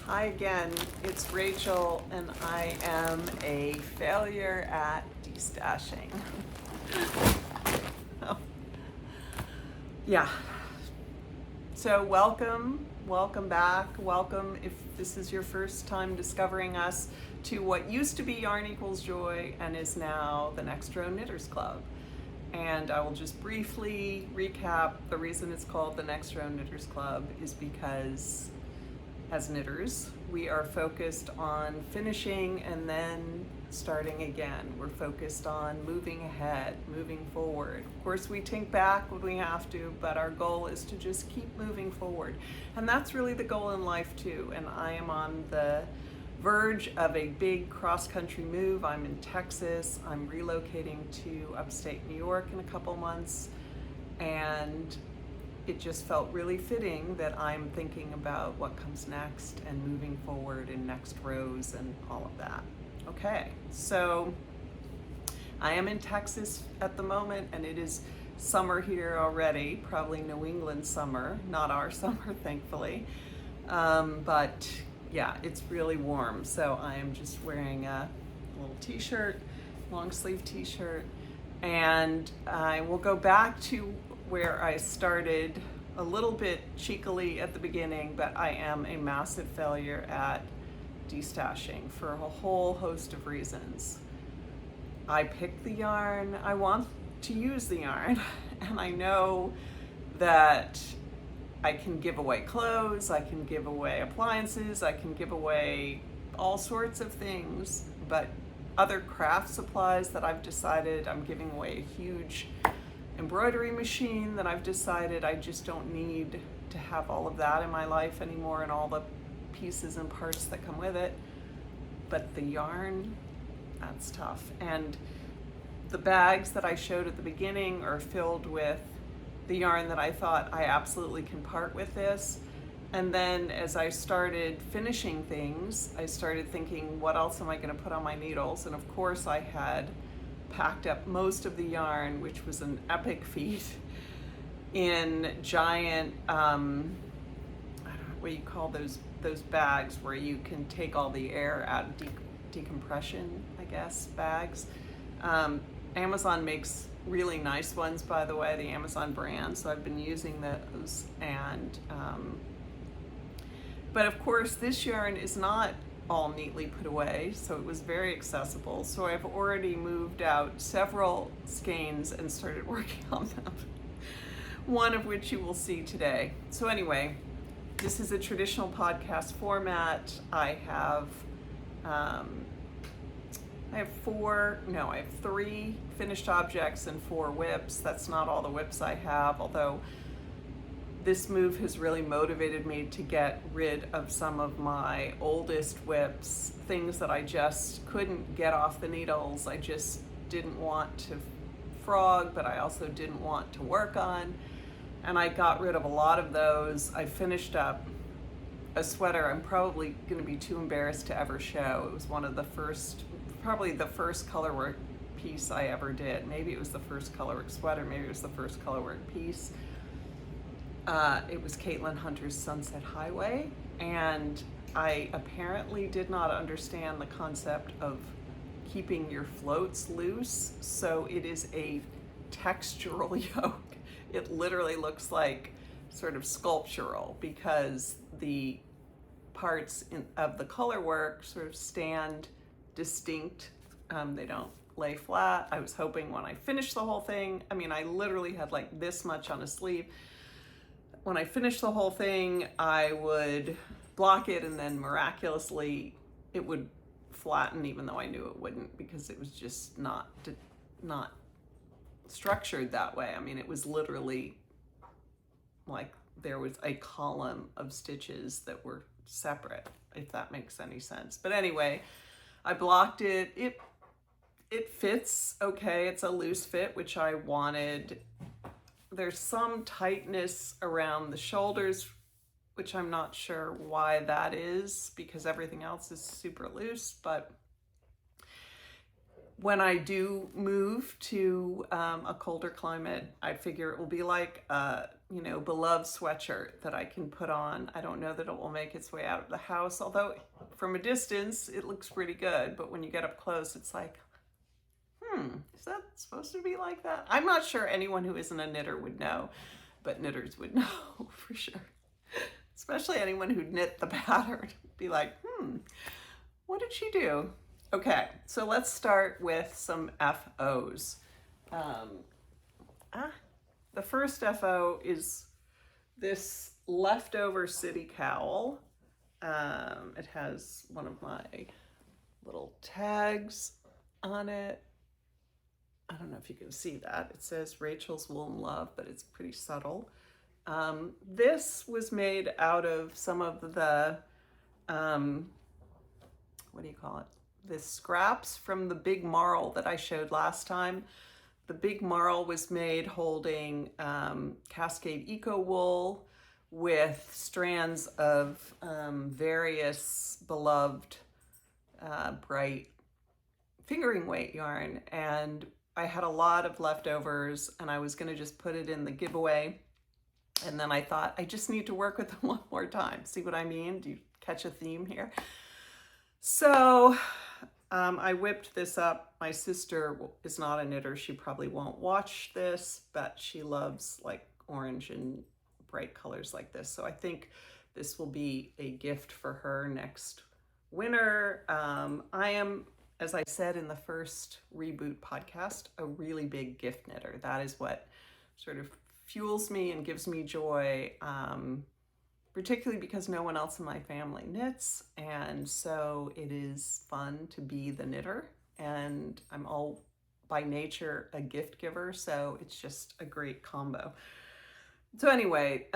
Hi again, it's Rachel, and I am a failure at destashing. Oh. Yeah. So welcome back. Welcome if this is your first time discovering us to what used to be Yarn Equals Joy and is now the Next Row Knitters Club. And I will just briefly recap. The reason it's called the Next Row Knitters Club is because as knitters, we are focused on finishing and then starting again. We're focused on moving ahead, moving forward. Of course, we tink back when we have to, but our goal is to just keep moving forward. And that's really the goal in life too. And I am on the verge of a big cross-country move. I'm in Texas. I'm relocating to upstate New York in a couple months. And it just felt really fitting that I'm thinking about what comes next and moving forward in next rows and all of that. Okay, so I am in Texas at the moment, and it is summer here already, probably New England summer, not our summer, thankfully. But yeah, it's really warm, so I am just wearing a little t-shirt, long sleeve t-shirt, and I will go back to where I started a little bit cheekily at the beginning, but I am a massive failure at destashing for a whole host of reasons. I pick the yarn, I want to use the yarn, and I know that I can give away clothes, I can give away appliances, I can give away all sorts of things, but other craft supplies that I've decided I'm giving away a huge embroidery machine that I've decided I just don't need to have all of that in my life anymore and all the pieces and parts that come with it. But the yarn, that's tough. And the bags that I showed at the beginning are filled with the yarn that I thought I absolutely can part with this. And then as I started finishing things, I started thinking, what else am I going to put on my needles? And of course I had packed up most of the yarn, which was an epic feat, in giant, I don't know what you call those bags where you can take all the air out of decompression, I guess, bags. Amazon makes really nice ones, by the way, the Amazon brand, so I've been using those. And but of course this yarn is not all neatly put away, so it was very accessible. So I've already moved out several skeins and started working on them, one of which you will see today. So anyway, this is a traditional podcast format. I have three finished objects and 4 whips. That's not all the whips I have, although this move has really motivated me to get rid of some of my oldest whips, things that I just couldn't get off the needles. I just didn't want to frog, but I also didn't want to work on. And I got rid of a lot of those. I finished up a sweater I'm probably gonna be too embarrassed to ever show. It was one of the first, probably the first colorwork piece I ever did. Maybe it was the first colorwork sweater, maybe it was the first colorwork piece. It was Caitlin Hunter's Sunset Highway, and I apparently did not understand the concept of keeping your floats loose, so it is a textural yoke. It literally looks like sort of sculptural because the parts of the colorwork sort of stand distinct. They don't lay flat. I was hoping when I finished the whole thing, I mean, I literally had like this much on a sleeve. When I finished the whole thing, I would block it, and then miraculously it would flatten, even though I knew it wouldn't, because it was just not structured that way. I mean, it was literally like there was a column of stitches that were separate, if that makes any sense. But anyway, I blocked it. It fits okay. It's a loose fit, which I wanted. There's some tightness around the shoulders, which I'm not sure why that is, because everything else is super loose. But when I do move to a colder climate, I figure it will be like you know, beloved sweatshirt that I can put on. I don't know that it will make its way out of the house, although from a distance it looks pretty good, but when you get up close it's like, is that supposed to be like that? I'm not sure anyone who isn't a knitter would know, but knitters would know for sure. Especially anyone who knit the pattern. Be like, what did she do? Okay, so let's start with some FOs. The first FO is this leftover city cowl. It has one of my little tags on it. I don't know if you can see that. It says Rachel's Wool and Love, but it's pretty subtle. This was made out of some of the, what do you call it? The scraps from the big marl that I showed last time. The big marl was made holding Cascade Eco Wool with strands of various beloved bright fingering weight yarn, and I had a lot of leftovers and I was gonna just put it in the giveaway, and then I thought I just need to work with them one more time. See what I mean? Do you catch a theme here? So I whipped this up. My sister is not a knitter. She probably won't watch this, but she loves like orange and bright colors like this. So I think this will be a gift for her next winter. I am, as I said in the first Reboot podcast, a really big gift knitter. That is what sort of fuels me and gives me joy, particularly because no one else in my family knits. And so it is fun to be the knitter, and I'm all by nature a gift giver. So it's just a great combo. So anyway,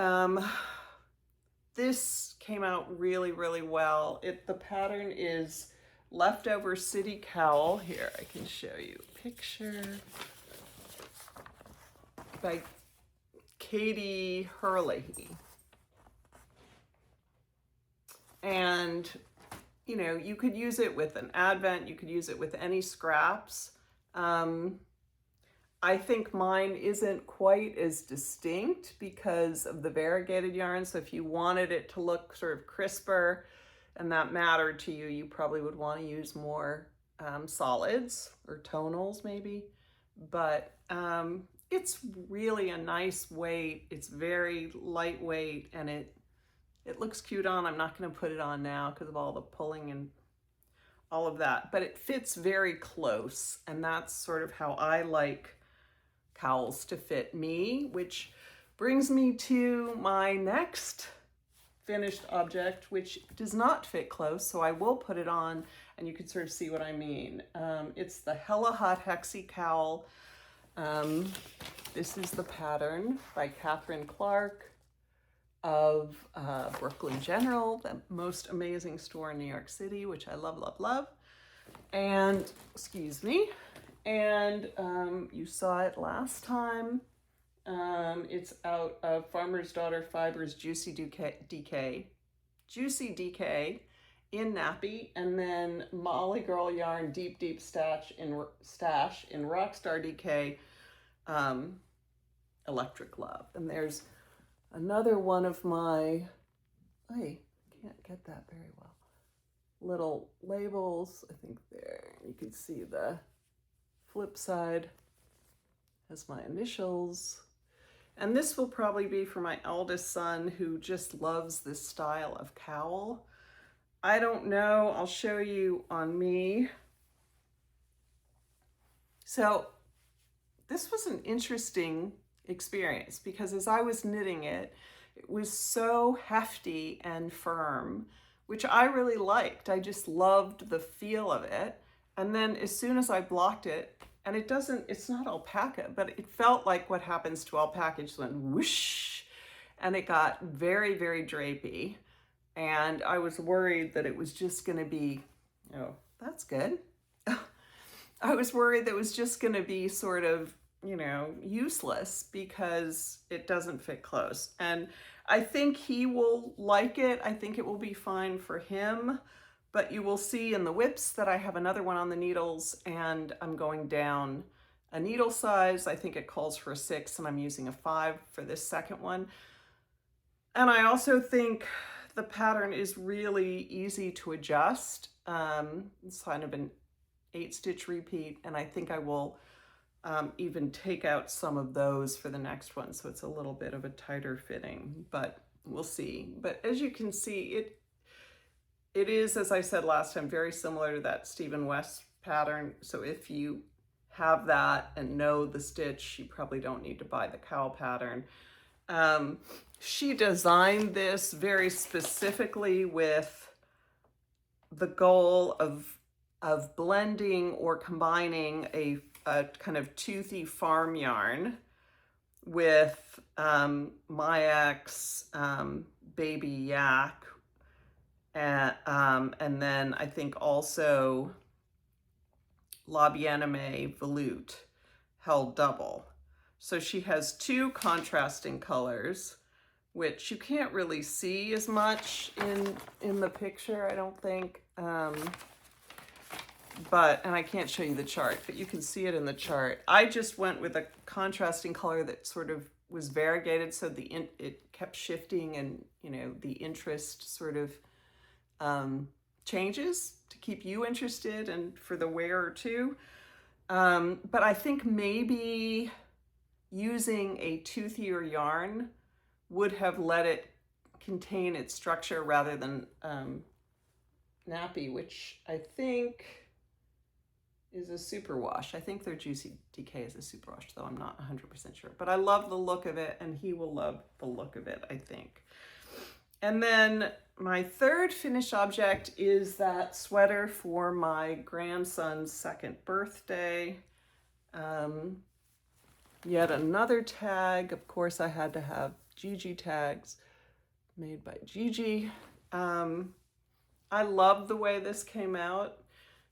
this came out really, really well. The pattern is Leftover City Cowl. Here, I can show you a picture by Katie Herlihy. And, you know, you could use it with an advent, you could use it with any scraps. I think mine isn't quite as distinct because of the variegated yarn. So if you wanted it to look sort of crisper and that mattered to you, you probably would want to use more solids or tonals maybe. But it's really a nice weight. It's very lightweight, and it looks cute on. I'm not going to put it on now because of all the pulling and all of that, but it fits very close, and that's sort of how I like cowls to fit me, which brings me to my next finished object, which does not fit close, so I will put it on and you can sort of see what I mean. It's the Herlihy Hexie cowl. This is the pattern by Catherine Clark of Brooklyn General, the most amazing store in New York City, which I love, love, love. And, excuse me, and you saw it last time. It's out of Farmer's Daughter Fibers Juicy DK in Napi, and then Molly Girl Yarn Deep Deep Stash in Rockstar DK Electric Love. And there's another one of my, I can't get that very well, little labels. I think there you can see the flip side has my initials. And this will probably be for my eldest son, who just loves this style of cowl. I don't know, I'll show you on me. So this was an interesting experience because as I was knitting it, it was so hefty and firm, which I really liked. I just loved the feel of it. And then as soon as I blocked it, and it's not alpaca, but it felt like what happens to alpaca, just went whoosh, and it got very, very drapey. And I was worried that it was just gonna be, oh, that's good. I was worried that it was just gonna be sort of, you know, useless because it doesn't fit close. And I think he will like it. I think it will be fine for him. But you will see in the whips that I have another one on the needles, and I'm going down a needle size. I think it calls for a 6 and I'm using a 5 for this second one. And I also think the pattern is really easy to adjust. It's kind of an 8-stitch repeat, and I think I will even take out some of those for the next one, so it's a little bit of a tighter fitting, but we'll see. But as you can see, it is, as I said last time, very similar to that Stephen West pattern. So if you have that and know the stitch, you probably don't need to buy the Cowl pattern. She designed this very specifically with the goal of blending or combining a kind of toothy farm yarn with mYak's Baby Yak, and then I think also La Bien-Aimée Veloute held double. So she has 2 contrasting colors, which you can't really see as much in the picture, I don't think. And I can't show you the chart, but you can see it in the chart. I just went with a contrasting color that sort of was variegated, so it kept shifting, and you know, the interest sort of changes to keep you interested and for the wearer too. But I think maybe using a toothier yarn would have let it contain its structure rather than Napi, which I think is a superwash. I think their Juicy DK is a superwash, though I'm not 100% sure. But I love the look of it, and he will love the look of it, I think. And then my third finished object is that sweater for my grandson's 2nd birthday. Yet another tag. Of course, I had to have Gigi tags made by Gigi. I love the way this came out.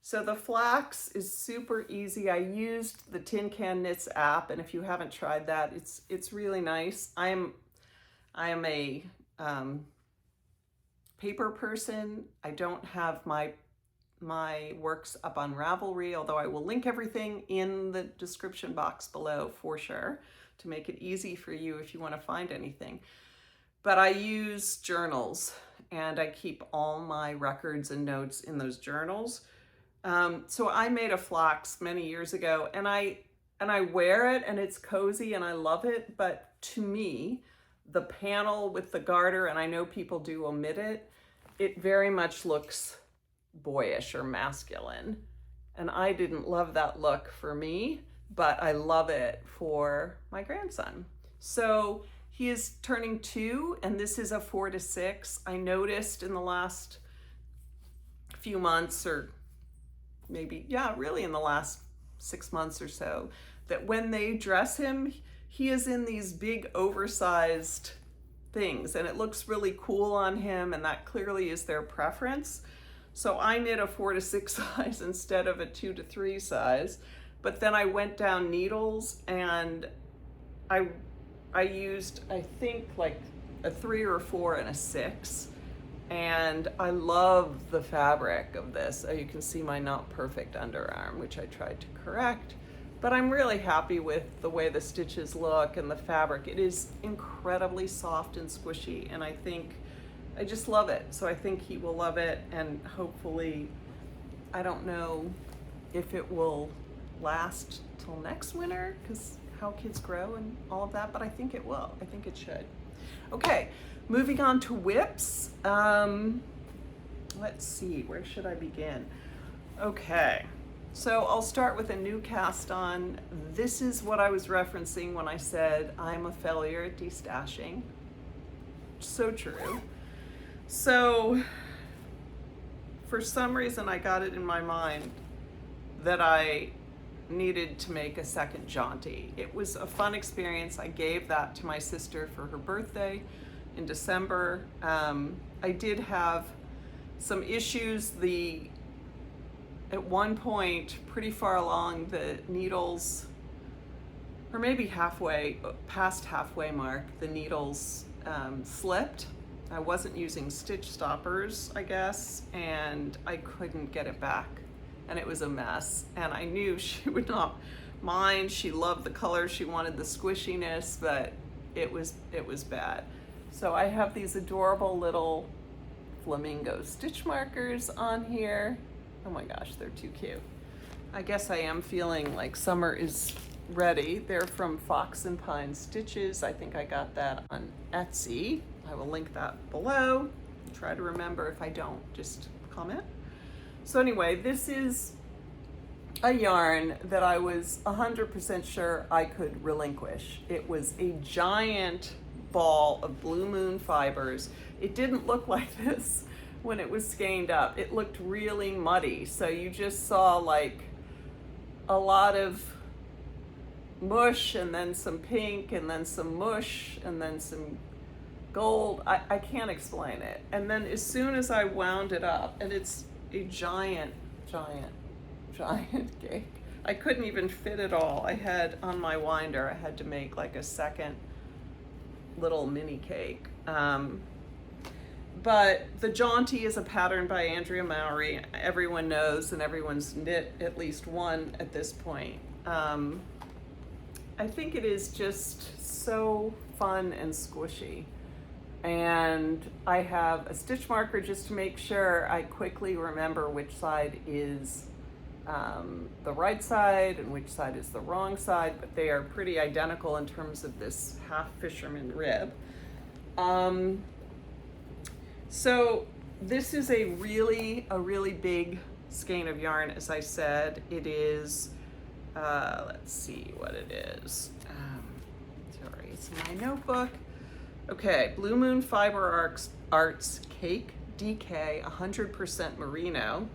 So the flax is super easy. I used the tincanknits app, and if you haven't tried that, it's really nice. I am a paper person. I don't have my works up on Ravelry, although I will link everything in the description box below for sure to make it easy for you if you want to find anything. But I use journals, and I keep all my records and notes in those journals. So I made a flax many years ago, and I wear it, and it's cozy and I love it. But to me, the panel with the garter, and I know people do omit it, it very much looks boyish or masculine. And I didn't love that look for me, but I love it for my grandson. So he is turning 2, and this is a 4 to 6. I noticed in the last few months, or maybe, yeah, really in the last 6 months or so, that when they dress him, he is in these big oversized things, and it looks really cool on him, and that clearly is their preference. So I knit a 4 to 6 size instead of a 2 to 3 size, but then I went down needles, and I used, I think, like a 3 or a 4 and a 6. And I love the fabric of this. You can see my not perfect underarm, which I tried to correct, but I'm really happy with the way the stitches look and the fabric. It is incredibly soft and squishy, and I just love it. So I think he will love it, and hopefully, I don't know if it will last till next winter, because how kids grow and all of that, but I think it will. I think it should. Okay. Moving on to whips. Let's see, where should I begin? Okay, so I'll start with a new cast on. This is what I was referencing when I said I'm a failure at destashing. So true. So for some reason I got it in my mind that I needed to make a second Jaunty. It was a fun experience. I gave that to my sister for her birthday in December. I did have some issues. At one point, pretty far along the needles, or maybe halfway, past halfway mark, the needles slipped. I wasn't using stitch stoppers, I guess, and I couldn't get it back. And it was a mess. And I knew she would not mind. She loved the color, she wanted the squishiness, but it was bad. So I have these adorable little flamingo stitch markers on here. Oh my gosh, they're too cute. I guess I am feeling like summer is ready. They're from Fox and Pine Stitches. I think I got that on Etsy. I will link that below. Try to remember. If I don't, just comment. So anyway, this is a yarn that I was 100% sure I could relinquish. It was a giant ball of Blue Moon fibers. It didn't look like this when it was skeined up. It looked really muddy. So you just saw like a lot of mush and then some pink and then some mush and then some gold. I can't explain it. And then as soon as I wound it up, and it's a giant cake. I couldn't even fit it all. I had on my winder, I had to make like a second little mini cake. But the Jaunty is a pattern by Andrea Mowry. Everyone knows, and everyone's knit at least one at this point. I think it is just so fun and squishy. And I have a stitch marker just to make sure I quickly remember which side is the right side and which side is the wrong side, but they are pretty identical in terms of this half fisherman rib. So this is a really big skein of yarn. As I said, it is, let's see what it is. Sorry, it's my notebook. Okay, Blue Moon Fiber Arts Cake, DK, 100% Merino.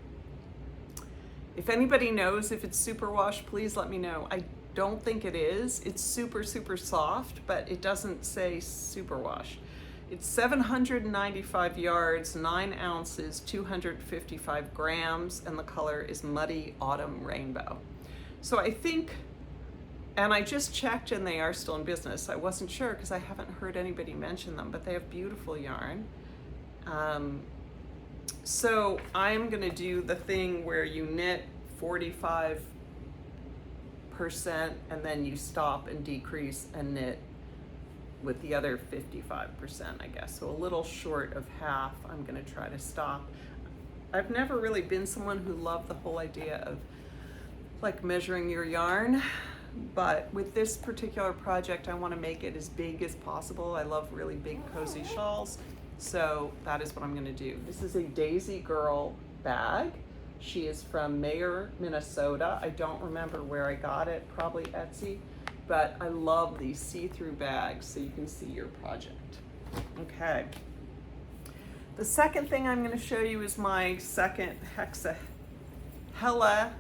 If anybody knows if it's Superwash, please let me know. I don't think it is. It's super soft, but it doesn't say Superwash. It's 795 yards, 9 ounces, 255 grams, and the color is Muddy Autumn Rainbow. So I think, and I just checked and they are still in business. I wasn't sure because I haven't heard anybody mention them, but they have beautiful yarn. So I'm gonna do the thing where you knit 45% and then you stop and decrease and knit with the other 55%, I guess. So a little short of half, I'm gonna try to stop. I've never really been someone who loved the whole idea of like measuring your yarn, but with this particular project, I wanna make it as big as possible. I love really big cozy shawls. So that is what I'm gonna do. This is a Daisy Girl bag. She is from Mayer, Minnesota. I don't remember where I got it, probably Etsy, but I love these see-through bags so you can see your project. Okay. The second thing I'm gonna show you is my second hella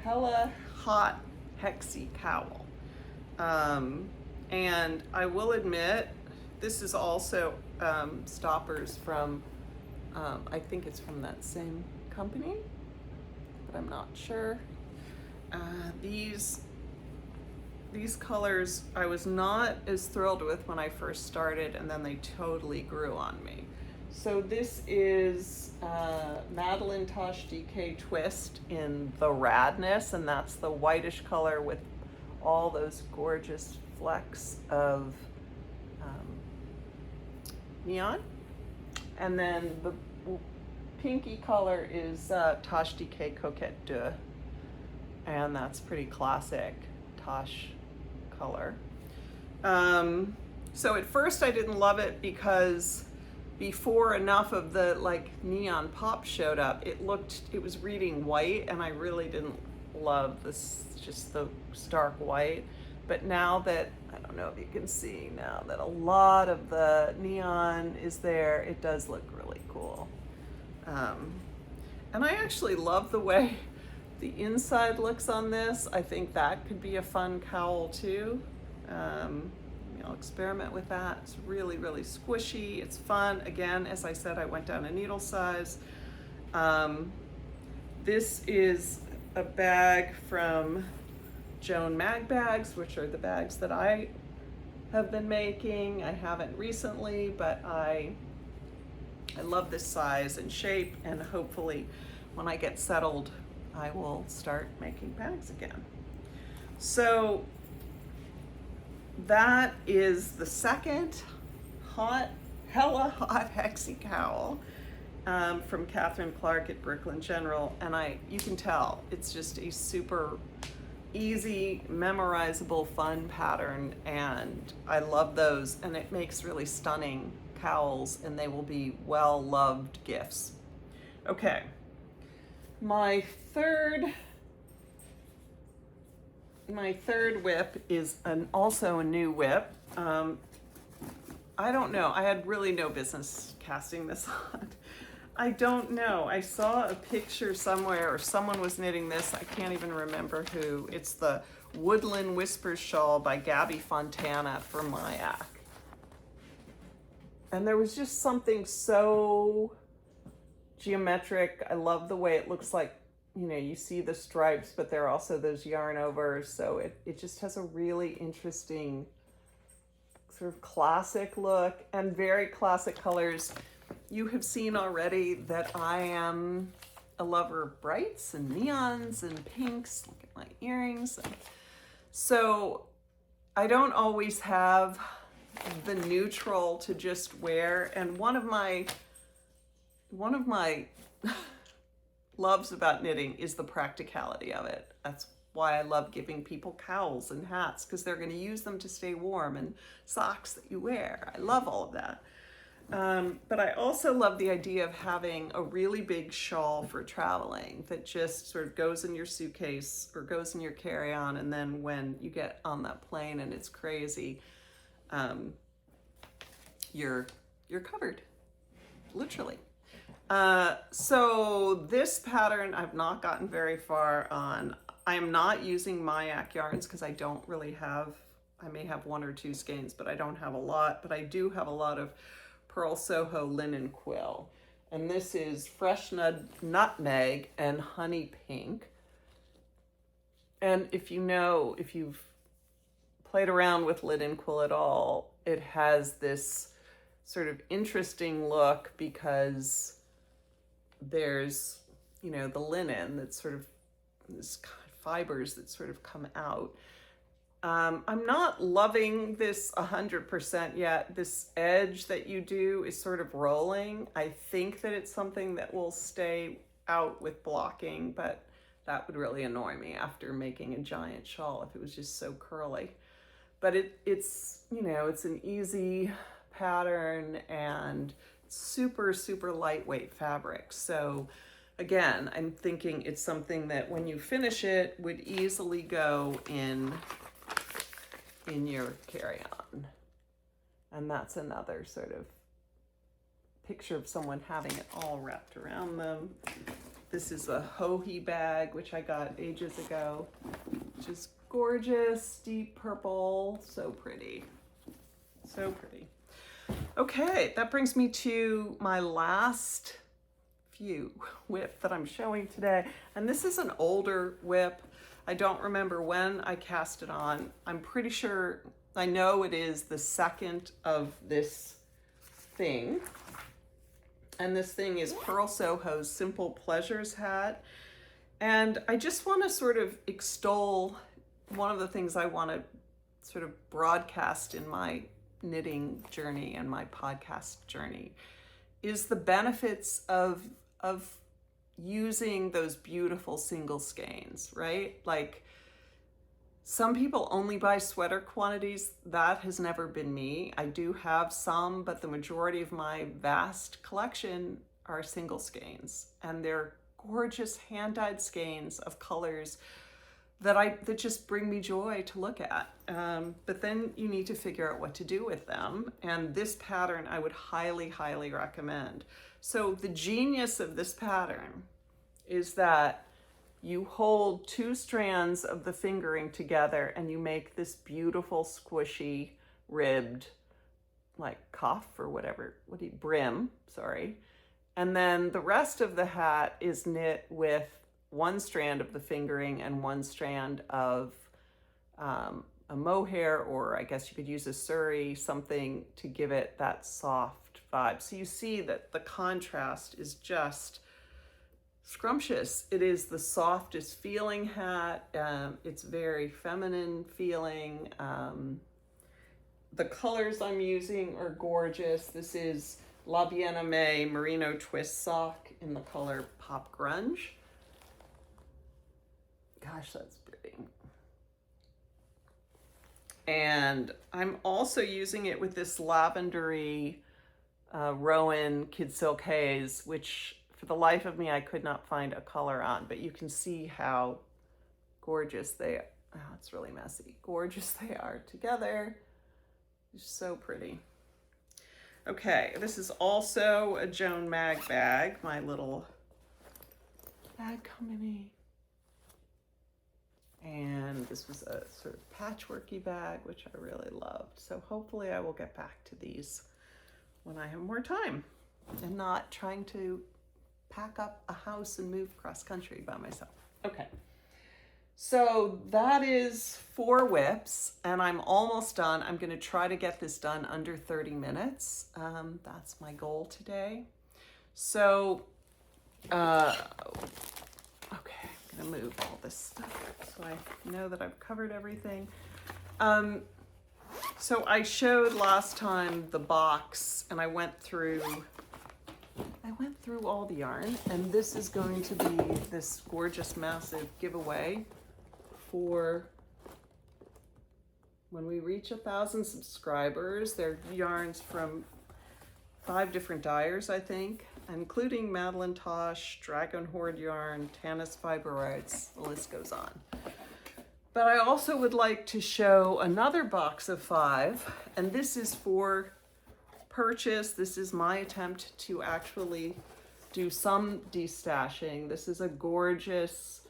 hot Hexie cowl. And I will admit, this is also stoppers from, I think it's from that same company, but I'm not sure. These colors I was not as thrilled with when I first started, and then they totally grew on me. So this is Madeline Tosh DK Twist in the Radness, and that's the whitish color with all those gorgeous flecks of neon. And then the pinky color is Tosh DK-Coquette Deux, and that's pretty classic Tosh color. So at first I didn't love it because before enough of the like neon pop showed up, it was reading white, and I really didn't love this, just the stark white. But now that, I don't know if you can see now that a lot of the neon is there, it does look really cool. And I actually love the way the inside looks on this. I think that could be a fun cowl too. I'll experiment with that. It's really squishy. It's fun. Again, as I said, I went down a needle size. This is a bag from Joan Mag Bags, which are the bags that I have been making. I haven't recently, but I love this size and shape, and hopefully when I get settled, I will start making bags again. So that is the second hella hot Hexie cowl from Catherine Clark at Brooklyn General, and you can tell it's just a super easy, memorizable, fun pattern, and I love those, and it makes really stunning cowls, and they will be well-loved gifts. Okay, my third whip is also a new whip. I don't know, I had really no business casting this on. I don't know. I saw a picture somewhere, or someone was knitting this. I can't even remember who. It's the Woodland Whispers shawl by Gabby Fontana for mYak. And there was just something so geometric. I love the way it looks like, you know, you see the stripes, but there are also those yarn overs. So it just has a really interesting sort of classic look and very classic colors. You have seen already that I am a lover of brights and neons and pinks. Look at my earrings. So I don't always have the neutral to just wear. And one of my loves about knitting is the practicality of it. That's why I love giving people cowls and hats, because they're going to use them to stay warm, and socks that you wear. I love all of that. But I also love the idea of having a really big shawl for traveling that just sort of goes in your suitcase or goes in your carry-on, and then when you get on that plane and it's crazy, you're covered, literally. So this pattern I've not gotten very far on. I am not using mYak yarns because I don't really have, I may have 1 or 2 skeins, but I don't have a lot. But I do have a lot of Purl Soho linen quill. And this is fresh nutmeg and honey pink. And if you've played around with linen quill at all, it has this sort of interesting look because there's, you know, the linen that's sort of this fibers that sort of come out. I'm not loving this 100% yet. This edge that you do is sort of rolling. I think that it's something that will stay out with blocking, but that would really annoy me after making a giant shawl if it was just so curly. But it's, you know, it's an easy pattern and super, super lightweight fabric. So again, I'm thinking it's something that when you finish it would easily go in your carry-on. And that's another sort of picture of someone having it all wrapped around them. This is a Herlihy bag, which I got ages ago, which is gorgeous, deep purple, so pretty, so pretty. Okay, that brings me to my last whip that I'm showing today. And this is an older whip. I don't remember when I cast it on. I'm pretty sure, I know it is the second of this thing. And this thing is Purl Soho's Simple Pleasures hat. And I just want to sort of extol one of the things I want to sort of broadcast in my knitting journey and my podcast journey is the benefits of using those beautiful single skeins, right? Like, some people only buy sweater quantities. That has never been me. I do have some, but the majority of my vast collection are single skeins, and they're gorgeous hand-dyed skeins of colors that just bring me joy to look at. But then you need to figure out what to do with them. And this pattern I would highly, highly recommend. So the genius of this pattern is that you hold 2 strands of the fingering together and you make this beautiful squishy ribbed like cuff or whatever, brim, sorry. And then the rest of the hat is knit with 1 strand of the fingering and 1 strand of a mohair, or I guess you could use a suri, something to give it that soft vibe. So you see that the contrast is just scrumptious. It is the softest feeling hat. It's very feminine feeling. The colors I'm using are gorgeous. This is La Bien-Aimée Merino Twist Sock in the color Pop Grunge. Gosh, that's pretty. And I'm also using it with this lavendery Rowan Kid Silk Haze, which for the life of me, I could not find a color on, but you can see how gorgeous they are. Oh, it's really messy. Gorgeous they are together. It's so pretty. Okay, this is also a Joan Mag bag, my little bag company. And this was a sort of patchworky bag, which I really loved. So hopefully I will get back to these when I have more time and not trying to pack up a house and move cross country by myself. Okay, so that is 4 whips and I'm almost done. I'm gonna try to get this done under 30 minutes. That's my goal today. So, okay, I'm gonna move all this stuff so I know that I've covered everything. So I showed last time the box and I went through all the yarn, and this is going to be this gorgeous massive giveaway for when we reach 1,000 subscribers. They're yarns from 5 different dyers, I think, including Madeline Tosh, Dragon Horde yarn, Tanis Fiber Arts, the list goes on. But I also would like to show another box of 5, and this is for purchase. This is my attempt to actually do some destashing. This is a gorgeous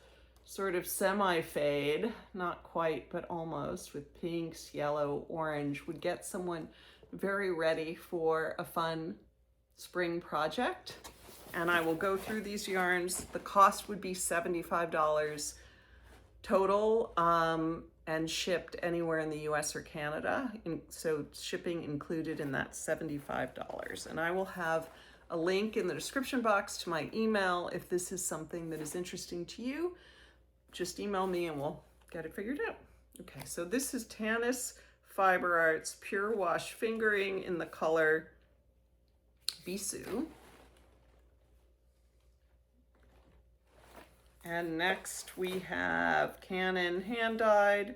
sort of semi-fade, not quite, but almost, with pinks, yellow, orange. Would get someone very ready for a fun spring project. And I will go through these yarns. The cost would be $75 total, and shipped anywhere in the US or Canada. So shipping included in that $75. And I will have a link in the description box to my email. If this is something that is interesting to you, just email me and we'll get it figured out. Okay, so this is Tanis Fiber Arts Pure Wash Fingering in the color Bisou. And next we have Cannon Hand Dyed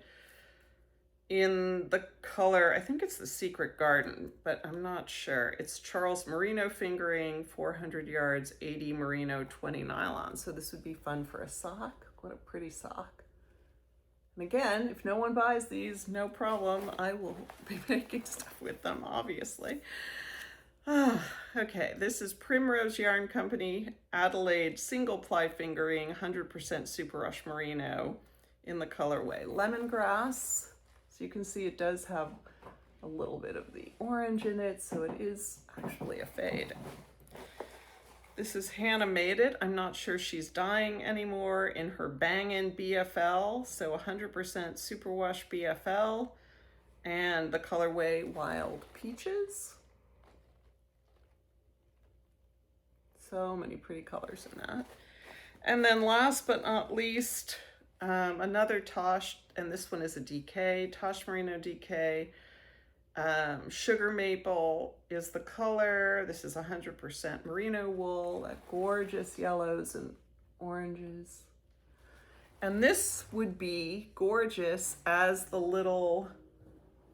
in the color, I think it's the Secret Garden, but I'm not sure. It's Charles Merino Fingering, 400 yards, 80 Merino, 20 nylon. So this would be fun for a sock. What a pretty sock. And again, if no one buys these, no problem. I will be making stuff with them, obviously. Okay, this is Primrose Yarn Company, Adelaide Single Ply Fingering, 100% Superwash Merino in the colorway Lemongrass. So you can see it does have a little bit of the orange in it, so it is actually a fade. This is Hannah Made It. I'm not sure she's dyeing anymore, in her Bangin' BFL, so 100% Superwash BFL, and the colorway Wild Peaches. So many pretty colors in that. And then last but not least, another Tosh, and this one is a DK, Tosh Merino DK. Sugar Maple is the color. This is 100% merino wool, gorgeous yellows and oranges. And this would be gorgeous as the little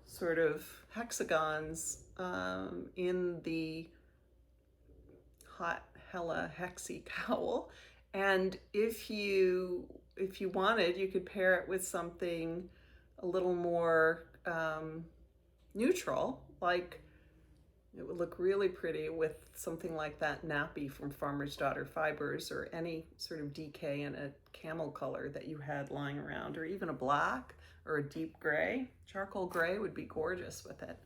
sort of hexagons in the Hot Hella Hexie cowl. And if you wanted, you could pair it with something a little more neutral, like it would look really pretty with something like that nappy from Farmer's Daughter Fibers, or any sort of DK in a camel color that you had lying around, or even a black or a deep gray. Charcoal gray would be gorgeous with it.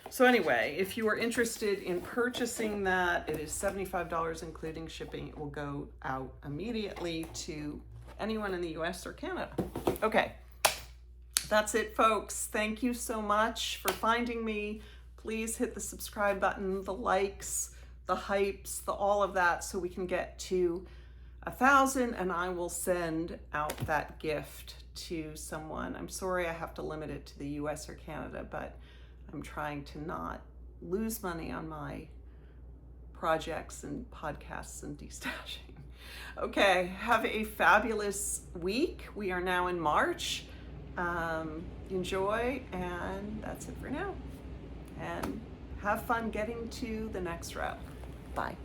So anyway, if you are interested in purchasing that, it is $75 including shipping. It will go out immediately to anyone in the US or Canada. Okay, that's it, folks. Thank you so much for finding me. Please hit the subscribe button, the likes, the hypes, the all of that, so we can get to 1,000 and I will send out that gift to someone. I'm sorry I have to limit it to the US or Canada, but I'm trying to not lose money on my projects and podcasts and destashing. Okay, have a fabulous week. We are now in March. Enjoy, and that's it for now. And have fun getting to the next row. Bye.